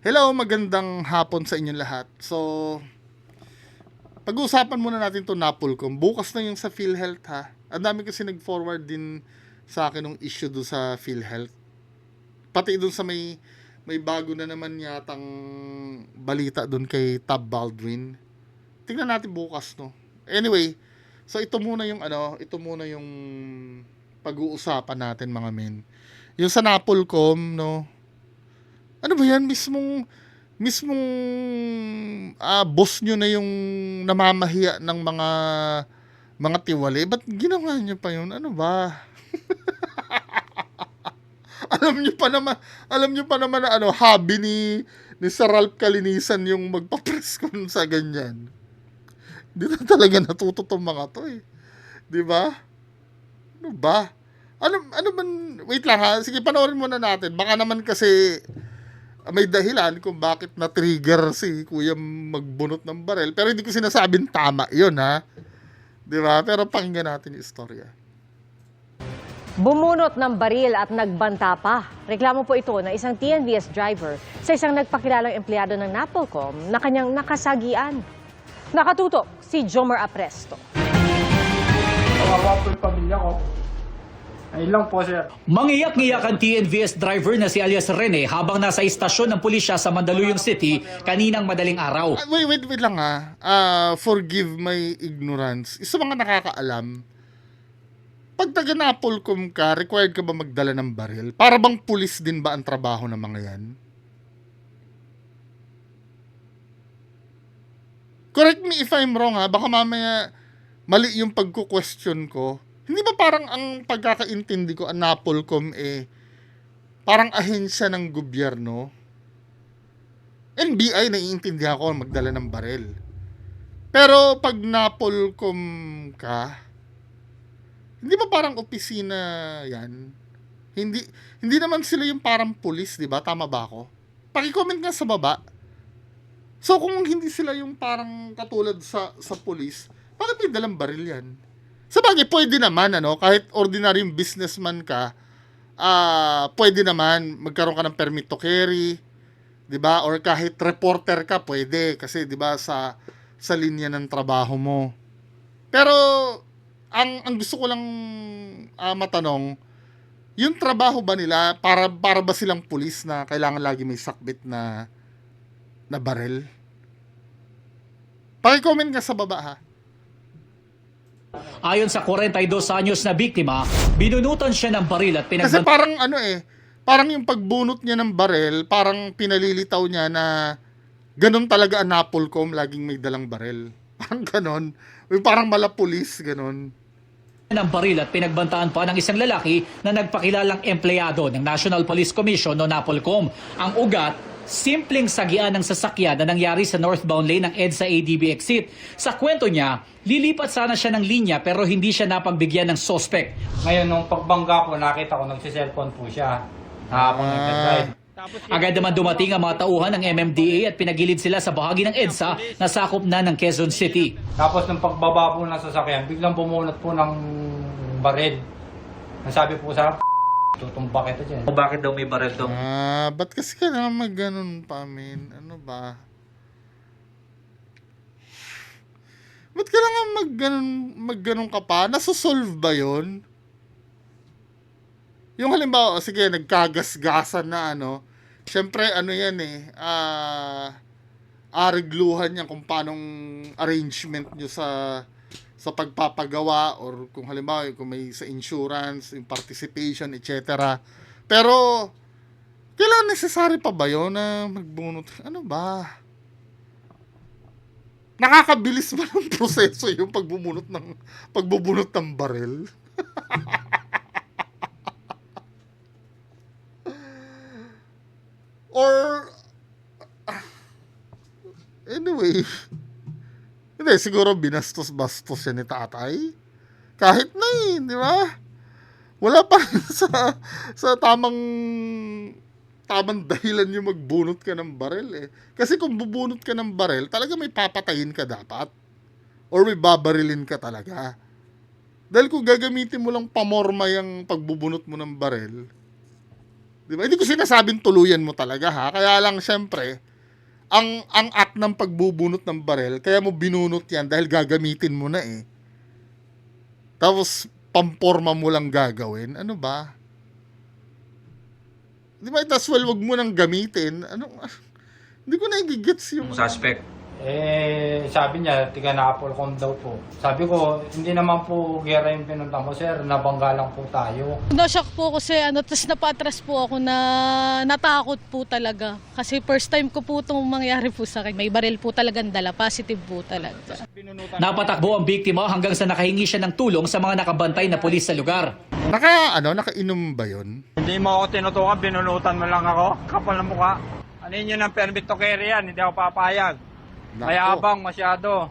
Hello, magandang hapon sa inyong lahat. So, pag-uusapan muna natin to Napolcom. Bukas na yung sa PhilHealth ha. Ang dami kasi nag-forward din sa akin ng issue do sa PhilHealth. Pati doon sa may bago na naman yatang balita doon kay Tab Baldwin. Tingnan natin bukas, no. Anyway, so ito muna yung pag-uusapan natin mga men. Yung sa Napolcom, no. Ano ba yan? Mismong boss nyo na yung namamahiya ng mga tiwali. Ba't ginawa nyo pa yun? Ano ba? alam nyo pa naman, alam nyo pa naman na hobby ni Sir Ralph Kalinisan yung magpa-press con sa ganyan. Di na talaga natuto tong mga to eh. Di ba? Ano ba? Ano man, wait lang ha. Sige, panoorin muna natin. Baka naman kasi may dahilan kung bakit na-trigger si Kuya magbunot ng barel. Pero hindi ko sinasabing tama yun, ha? Di ba? Pero pakinggan natin yung istorya. Bumunot ng baril at nagbanta pa. Reklamo po ito ng isang TNVS driver sa isang nagpakilalang empleyado ng Napolcom na kanyang nakasagian. Nakatutok si Jomar Apresto. Kawawa po yung pamilya ko. Ayun lang po, sir. Mangiyak-ngiyak ang TNVS driver na si alias Rene habang nasa istasyon ng pulisya sa Mandaluyong City kaninang madaling araw. Wait lang ha. Forgive my ignorance. Isa mga nakakaalam, pag taga Napolcom ka, required ka ba magdala ng baril? Para bang pulis din ba ang trabaho ng mga yan? Correct me if I'm wrong ha. Baka mamaya mali yung pagko-question ko. Hindi ba parang ang pagkakaintindi ko, ang Napolcom parang ahensya ng gobyerno? NBI, naiintindihan ko magdala ng baril. Pero pag Napolcom ka, hindi ba parang opisina yan? Hindi naman sila yung parang pulis, di ba? Tama ba ako? Paki-comment nga sa baba. So kung hindi sila yung parang katulad sa pulis, bakit may dalang baril yan? Sabagay, pwede naman, kahit ordinaryong businessman ka, pwede naman magkaroon ka ng permit to carry, 'di ba? Or kahit reporter ka, pwede kasi 'di ba sa linya ng trabaho mo. Pero ang gusto ko lang matanong, yung trabaho ba nila para ba silang pulis na kailangan lagi may sakbit na barel? Paki-comment nga sa baba ha. Ayon sa 42 anyos na biktima, binunutan siya ng baril at Kasi pinagbanta parang parang yung pagbunot niya ng barel, parang pinalilitaw niya na ganun talaga ang Napolcom, laging may dalang barel. Parang ganun. Parang malapulis, ganun. ng baril at pinagbantaan pa ng isang lalaki na nagpakilalang empleyado ng National Police Commission o Napolcom. Ang ugat, simpleng sagian ng sasakyan na nangyari sa northbound lane ng EDSA ADB exit. Sa kwento niya, lilipat sana siya ng linya pero hindi siya napagbigyan ng suspect. Ngayon, nung pagbangga po, nakita ko, nagsiselfone po siya. Habang nagdadrive. Agad naman dumating ang mga tauhan ng MMDA at pinagilid sila sa bahagi ng EDSA na sakop na ng Quezon City. Tapos nung pagbaba po ng sasakyan, biglang bumunot po ng baril. Nasabi po sa tutumba kita dyan. Bakit daw may baril daw? Ba't kasi ka naman mag-ganun pa, min? Ano ba? Ba't ka naman mag-ganun ka pa? Nasusolve ba yun? Yung halimbawa, sige, nagkagasgasan na syempre yan arigluhan yan kung paanong arrangement nyo sa pagpapagawa or kung halimbawa kung may sa insurance, yung participation, etc. Pero kailangan necessary pa ba yun na magbunot? Ano ba? Nakakabilis ba ng proseso yung pagbubunot ng baril? Or anyway, hindi, siguro binastos-bastos siya ni tatay. Kahit na di ba? Wala pa rin sa tamang dahilan yung magbunot ka ng baril Kasi kung bubunot ka ng baril, talaga may papatayin ka dapat. Or may babarilin ka talaga. Dahil kung gagamitin mo lang pamorma yung pagbubunot mo ng baril, Di ba? Hindi ko sinasabing tuluyan mo talaga ha. Kaya lang syempre, ang act ng pagbubunot ng barel, kaya mo binunot yan dahil gagamitin mo na eh. Tapos, pamporma mo lang gagawin. Ano ba? Di ba, as well, wag mo nang gamitin. Ano? Hindi ko na i-gets yung... Suspect. Sabi niya, tiga Napolcom daw po. Sabi ko, hindi naman po gera yung pinunta mo, sir. Nabangga lang po tayo. Na-shock po kasi tapos napatras po ako na natakot po talaga. Kasi first time ko po itong mangyari po sa akin. May baril po talagang dala, positive po talaga. Napatakbo ang biktima hanggang sa nakahingi siya ng tulong sa mga nakabantay na pulis sa lugar. Nakainom ba yun? Hindi mo ako tinutukan, binunutan mo lang ako. Kapal na mukha. Ano yun ng permit to carry yan? Hindi ako papayag. Mayabang masyado.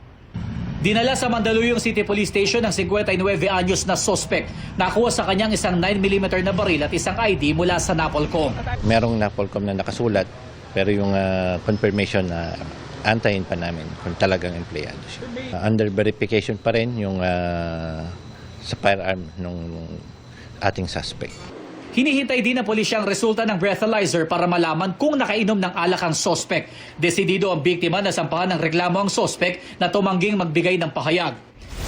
Dinala sa Mandaluyong City Police Station ng 59 anyos na suspect. Nakuha sa kanyang isang 9mm na baril at isang ID mula sa Napolcom. Merong Napolcom na nakasulat, pero yung confirmation na antayin pa namin kung talagang empleyado siya. Under verification pa rin yung sa firearm ng ating suspect. Hinihintay din ng pulisya ang resulta ng breathalyzer para malaman kung nakainom ng alak ang suspect. Desidido ang biktima na sampahan ng reklamo ang suspect na tumangging magbigay ng pahayag.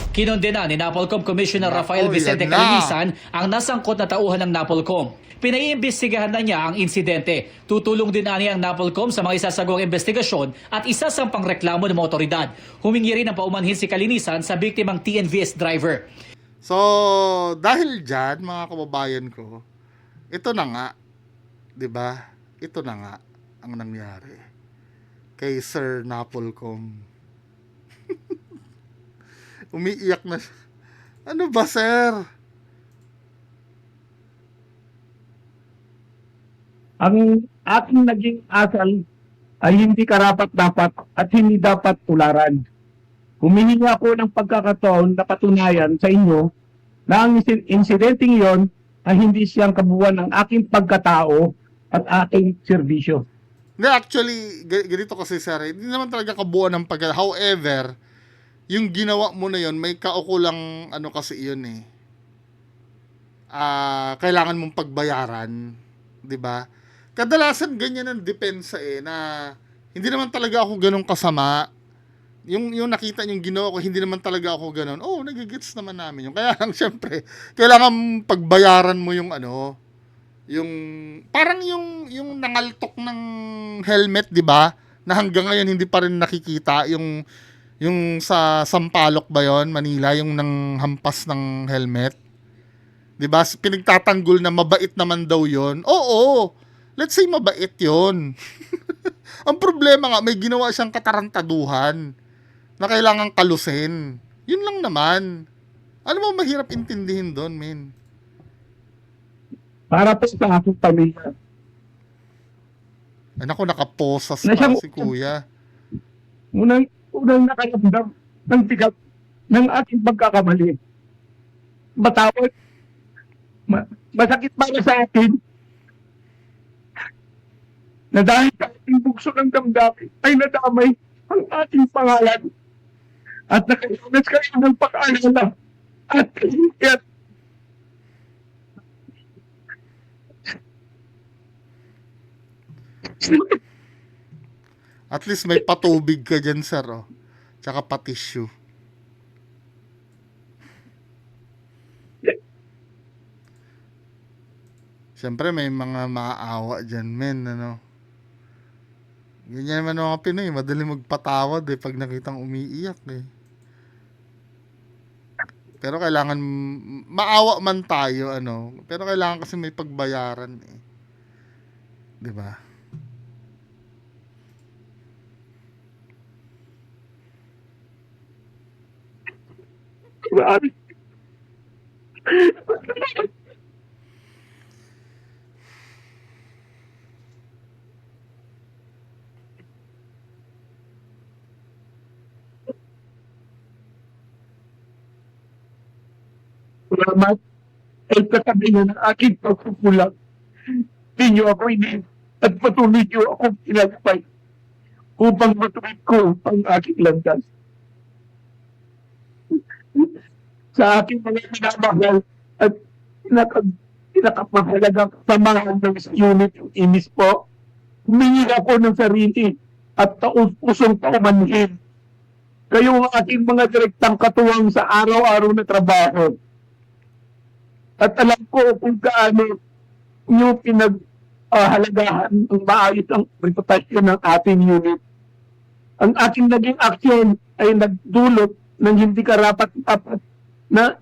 Kinondena ni Napolcom Commissioner Rafael Vicente yan na. Calinisan ang nasangkot na tauhan ng Napolcom. Pinaiimbestigahan na niya ang insidente. Tutulong din ani ang Napolcom sa mga isasagawang investigasyon at isasampang reklamo ng mga otoridad. Humingi rin ng paumanhin si Calinisan sa biktimang TNVS driver. So, dahil dyan, mga kababayan ko, ito na nga, 'di ba? Ito na nga ang nangyari kay Sir Napolcom. Umiiyak na siya. Ano ba, sir? Ang aking naging asal ay hindi karapat-dapat at hindi dapat tularan. Humihingi ako ng pagkakataon na patunayan sa inyo na ang insidenteng yon ay hindi siyang kabuuan ng aking pagkatao at aking serbisyo. Hindi, actually, ganito kasi, sir. Hindi naman talaga kabuuan ng However, yung ginawa mo na yon may kaukulang ano kasi yun eh. Kailangan mong pagbayaran. 'Di ba? Kadalasan ganyan ang depensa eh, na hindi naman talaga ako ganun kasama. Yung nakita yung ginawa ko, hindi naman talaga ako ganun. Oh, nagigits naman namin yung. Kaya lang, syempre, kailangan pagbayaran mo yung ano, yung, parang yung nangaltok ng helmet, di ba? Na hanggang ngayon hindi pa rin nakikita, yung sa Sampaloc ba yon, Manila, yung nang hampas ng helmet. Di ba? Pinagtatanggol na mabait naman daw yon. Oo, let's say mabait yon. Ang problema nga, may ginawa siyang katarantaduhan na kailangan kalusin. Yun lang naman. Ano mo mahirap intindihin doon, men? Para po sa aking pamilya. Ay, naku, nakaposas Na pa siyang- si kuya. Unang nakaramdam ng bigat ng aking pagkakamali. Matawad. Masakit para sa akin na dahil sa ating bugso ng damdamin ay nadamay ang ating pangalan at nakaiunas kayo ng pag-alala at kahihiyan. At least may patubig ka dyan, sir. Oh. Tsaka pa-tissue. Siyempre, may mga maaawa dyan, men. Ano? Ganyan naman ang mga Pinoy. Madali magpatawad eh pag nakitang umiiyak eh. Pero kailangan, maawa man tayo, ano. Pero kailangan kasi may pagbayaran eh. 'Di ba? Grabe. Salamat ay katabi na ng aking pagpupulang. Ninyo ako ini at patuloy niyo akong pinagpay upang matuwid ko ang aking landas. Sa aking mga minamahal at pinakamahalagang samahan ng unit yung inis po. Humingi ako ng sarili at taus-pusong paumanhin. Kayo ang ating mga direktang katuwang sa araw-araw na trabaho. At alam ko kung gaano nyo pinaghalagahan ang maayos ang reputasyon ng ating unit. Ang ating naging aksyon ay nagdulot ng hindi karapat-dapat na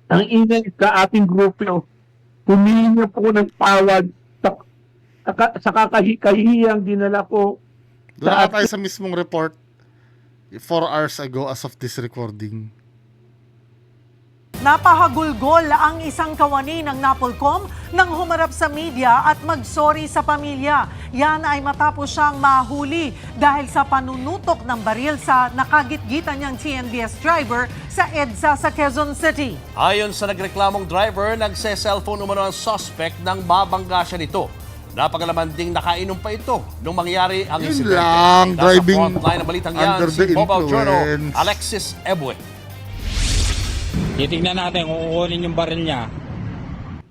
ang ingay sa ating grupo. Humingi po ng tawad sa kakahihiyang dinala ko Doon na tayo sa mismong report 4 hours ago as of this recording. Napahagulgol ang isang kawani ng Napolcom nang humarap sa media at magsorry sa pamilya. Yan ay matapos siyang mahuli dahil sa panunutok ng baril sa nakagitgitan niyang TNVS driver sa EDSA sa Quezon City. Ayon sa nagreklamong driver, nagse-cellphone umano ang suspect nang mabangga siya nito. Napagalaman ding nakainom pa ito nung mangyari ang Yun insidente. lang, Nasa driving frontline ng balitang yan under si the Mobile Journal, influence. Alexis Ebue. Titignan natin kung kukunin yung baril niya.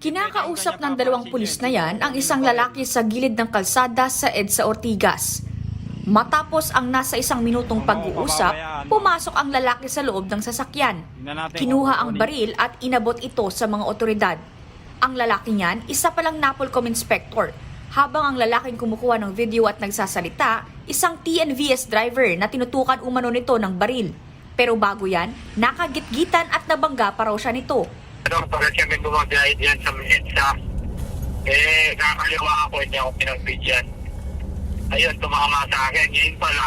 Kinakausap ng dalawang pulis na yan ang isang lalaki sa gilid ng kalsada sa EDSA Ortigas. Matapos ang nasa 1 minutong pag-uusap, pumasok ang lalaki sa loob ng sasakyan. Kinuha ang baril at inabot ito sa mga otoridad. Ang lalaki niyan, isa palang Napolcom inspector. Habang ang lalaking kumukuha ng video at nagsasalita, isang TNVS driver na tinutukan umano nito ng baril. Pero bago yan, nakagitgitan at nabangga pa raw siya nito. Pagkat kami bumagay diyan sa EDSA, kakaliwa ako, hindi ako pinagbidyan. Ayun, tumama sa akin. Ngayon pala,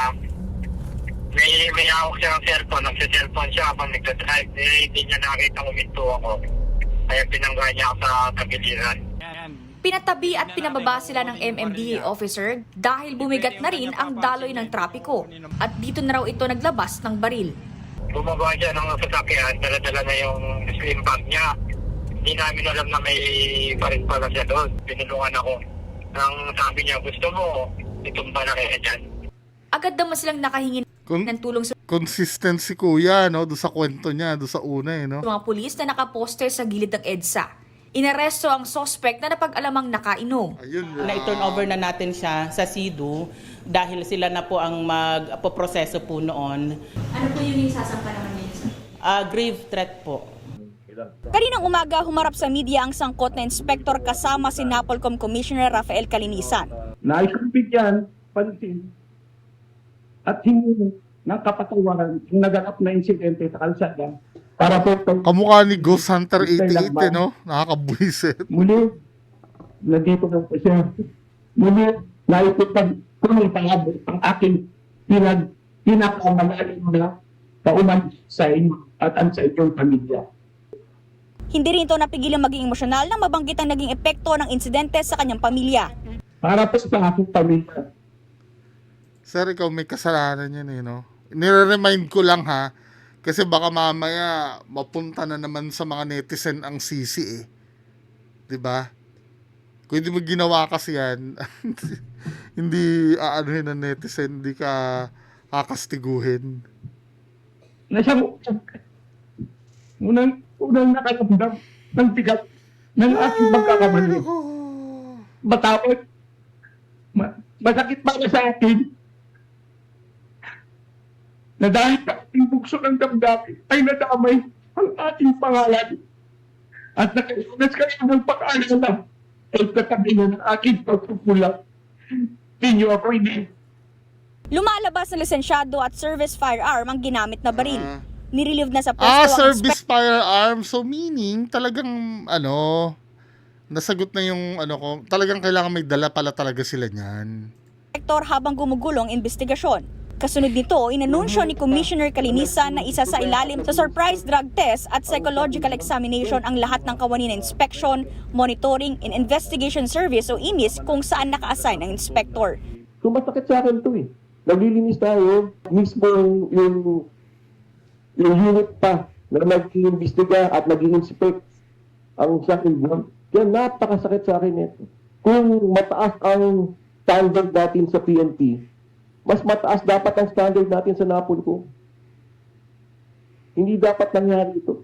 may hawak siya ng cellphone. Nagsa-cellphone siya habang nagdadrive. Hindi niya nakita huminto ako. Kaya pinangga niya ako sa tagiliran. Pinatabi at pinababa sila ng MMDA officer dahil bumigat na rin ang daloy ng trapiko. At dito na raw ito naglabas ng baril. Bumaba siya ng sasakyan, dala-dala na yung slim bag niya. Hindi namin alam na may baril pala siya doon. Pinulungan ako. Nang sabi niya, gusto mo, itumba na kaya dyan. Agad naman silang nakahingi ng tulong sa Consistency kuya, no? Doon sa kwento niya, doon sa una no? mga pulis na nakaposter sa gilid ng EDSA. Inaresto ang suspect na napag-alamang nakainom. Ayun Na-turn over na natin siya sa SIDU dahil sila na po ang magpoproseso po noon. Ano po yung sasampa naman niya? Grave threat po. Kaninang umaga, humarap sa media ang sangkot na inspektor kasama si Napolcom Commissioner Rafael Calinisan. Naikumpit yan, pansin, at hindi ng kapatawaran yung naganap na insidente sa kalsada para po kamukha ni Ghost Hunter 88 no? Nakakabuisit. muli, nandito na po siya. Muli, naipitag kumipangabot ang aking pinakamalalim na pauman sa inyo at ang sa inyong pamilya. Hindi rin ito napigilang maging emosyonal na mabanggit ang naging epekto ng insidente sa kanyang pamilya. Para po sa aking pamilya. Sir, ikaw may kasalanan yan no? Nire-remind ko lang ha, kasi baka mamaya mapunta na naman sa mga netizen ang sisi 'Di ba? Kung hindi mo ginawa kasi yan, hindi aanuhin ng netizen, hindi ka kakastiguhin. Na siya unang nakakamdam ng bigat ng aking pagkakamali. Matapos, masakit para sa akin na dahil sa ating bugso ng damdamin ay nadamay ang ating pangalan at nakasunas kayo ng pag-alala ay katabi na ng aking pagpupulang. Hindi ako hindi. Lumalabas na lisensyado at service firearm ang ginamit na baril. Nirelieve na sa pwesto ang Service firearm. So meaning, talagang, nasagot na yung, ko, talagang kailangan may dala pala talaga sila niyan. inspektor habang gumugulong investigasyon. Kasunod nito, inanunsyo ni Commissioner Calinisan na isa sa ilalim sa surprise drug test at psychological examination ang lahat ng kawani na inspection, monitoring, and investigation service o IMIS kung saan naka-assign ang inspector. Sumasakit sa akin ito eh. Naglilinis tayo, mismo yung unit pa na nag-iimbestiga at nag-i-inspect ang sa akin buwan. Kaya napakasakit sa akin ito. Kung mataas ang standard natin sa PNP, mas mataas dapat ang standard natin sa Napolcom. Hindi dapat nangyari ito.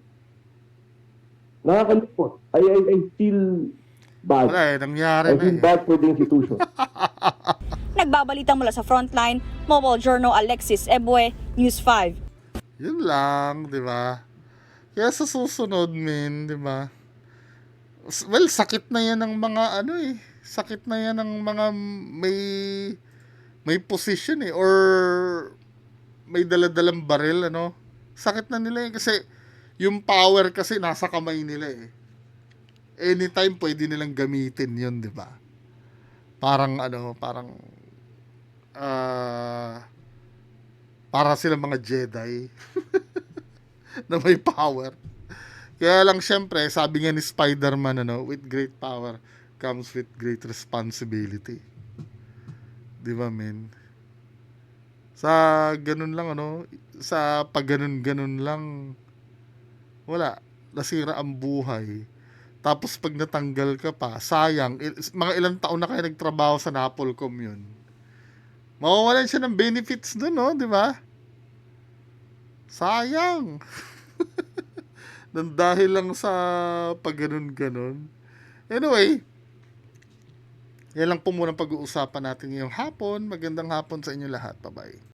Nakakalungkot. I feel bad. Wala eh, nangyari I na feel eh. bad for the institution. Nagbabalita mula sa Frontline, Mobile Journal Alexis Ebue, News 5. Yun lang, di ba? Kaya sa susunod, di ba? Well, sakit na yan ng mga sakit na yan ng mga may position or may daladalang baril, Sakit na nila kasi yung power kasi nasa kamay nila eh. Anytime pwede nilang gamitin yun, di ba? Parang para sila mga Jedi na may power. Kaya lang syempre, sabi nga ni Spider-Man, with great power comes with great responsibility. Di ba, men? Sa ganun lang, sa pagganon-ganon lang, wala, nasira ang buhay. Tapos pag natanggal ka pa, sayang, mga ilang taon na kayo nagtrabaho sa Napolcom yun. Mawawalan siya ng benefits dun, di ba? Sayang. Nang dahil lang sa pagganon-ganon. Anyway, yan lang po muna pag-uusapan natin ngayong hapon. Magandang hapon sa inyo lahat. Bye-bye.